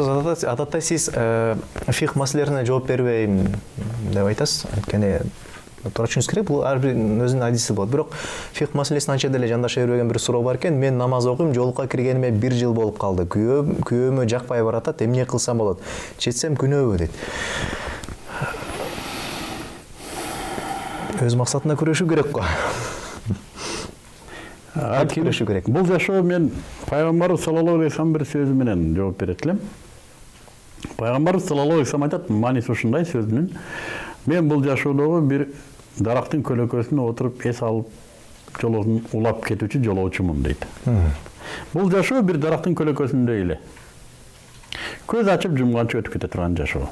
Уруксуз адатта сиз фих маселелерине жооп бербейм деп айтасыз. Анткени туура түшүнүш керек, бул ар бир өзүнүн адиси болот. Бирок фих маселесин анча деле жандаша бербеген бир суроо бар экен. Мен намаз окуйм, жолукка киргениме 1 жыл болуп калды. Күйөөмө жакпай баратат, эмне кылсам болот? Четсем күнөөбү дейт. Өз максатына күрөшүү керек го. Күрөшүү керек. Бул жашоо мен пайгамбарыбыз саллаллаху алейхи вассалам бир сөзү менен жооп берет элем. Пайгамбарыбыз саллаллаху алейхи вассалам айтат, мааниси ушундай сөзүнүн: мен бул жашоодогу бир дарактын көлөкөсүнө отуруп эс алып жолун улап кетүүчү жолоочумун дейт. Бул жашоо бир дарактын көлөкөсүндөй эле. Көз ачып жумганча өтүп кете турган жашоо.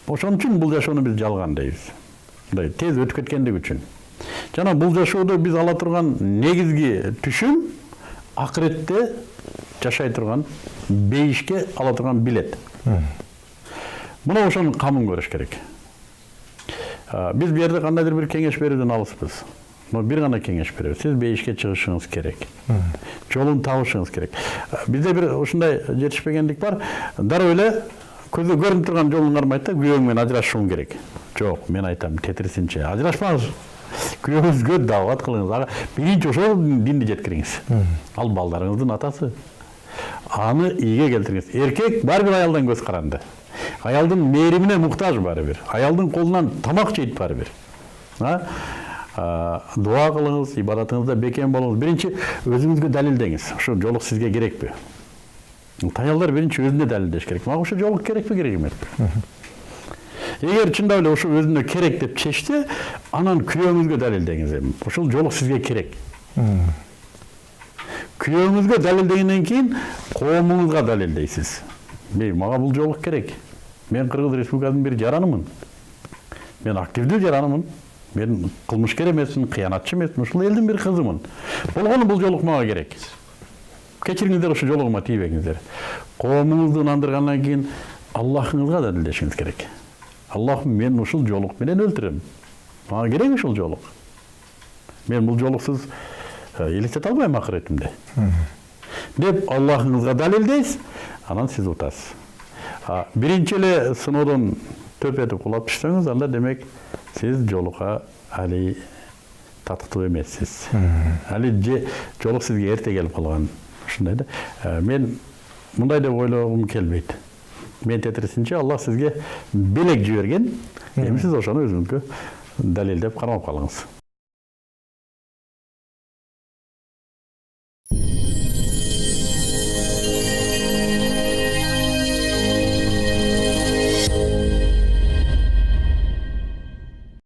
Ошон үчүн бул жашоону биз жалган дейбиз. Мындай тез өтүп кеткендиги үчүн. Жана бул жашоодо биз ала турган негизги түшүм акыретте жашай турган, бейишке ала турган билет. Мына ошонун камын көрүш керек. Биз бу жерде кандайдыр бир кеңеш берүүдөн алыспыз. Но бир гана кеңеш беребиз. Сиз бейишке чыгышыңыз керек. Жолун табышыңыз керек. Бизде бир ушундай жетишпегендик бар. Дароо эле көзгө көрүнүп турган жолун кармайт да, күйөөң менен ажырашышың керек. Жок, мен айтам, тетирисинче ажырашпаңыз. Күйөөңүзгө даават кылыңыз. Биринчи ошол динди жеткириңиз. Ал балдарыңыздын атасы. Аны ийге келтириңиз. Эркек бар бир аялдан көз каранды. Аялдын мээримине муктаж бары бир. Аялдын колунан тамак жейт бары бир. Дуа кылыңыз, ибадатыңызда бекем болуңуз. Биринчи өзүңүзгө далилдеңиз. Ошо жолук сизге керекпи? Аялдар биринчи өзүнө далилдеш керек. Мага ошо жолук керекпи, керек эмеспи? Эгер чындап эле ошо өзүнө керек деп чечсе, анан күйөөңүзгө далилдеңиз. Ошол жолук сизге керек. Күйөөңүзгө далилдегенден кийин коомуңузга далилдейсиз. Мага бул жолук керек. Мен Кыргыз Республикасынын бир жаранымын. Мен активдүү жаранымын. Мен кылмышкер эмесмин, кыянатчы эмесмин. Ушул элдин бир кызымын. Болгону бул жолук мага керек. Кечириңиздер, ошо жолугума тийбеңиздер. Коомуңузду ынандыргандан кийин Аллахыңызга далилдешиңиз керек. Аллахым, мен ушул жолук менен өлтүрөм. Мага керек ушул жолук. Мен бул жолуксуз элестете албайм акыретимде. Деп Аллахыңызга далилдейсиз, анан сиз утасыз. Биринчи эле сыноодон төп этип кулап түшсөңүз, анда демек сиз жолукка али татыктуу эмессиз. Али жолук сизге эрте келип калган. Ушундай да. Мен мындай деп ойлогум келбейт. Мен тетирисинче Аллах сизге белек жиберген, эми сиз ошону өзүңүзгө далилдеп кармап калыңыз.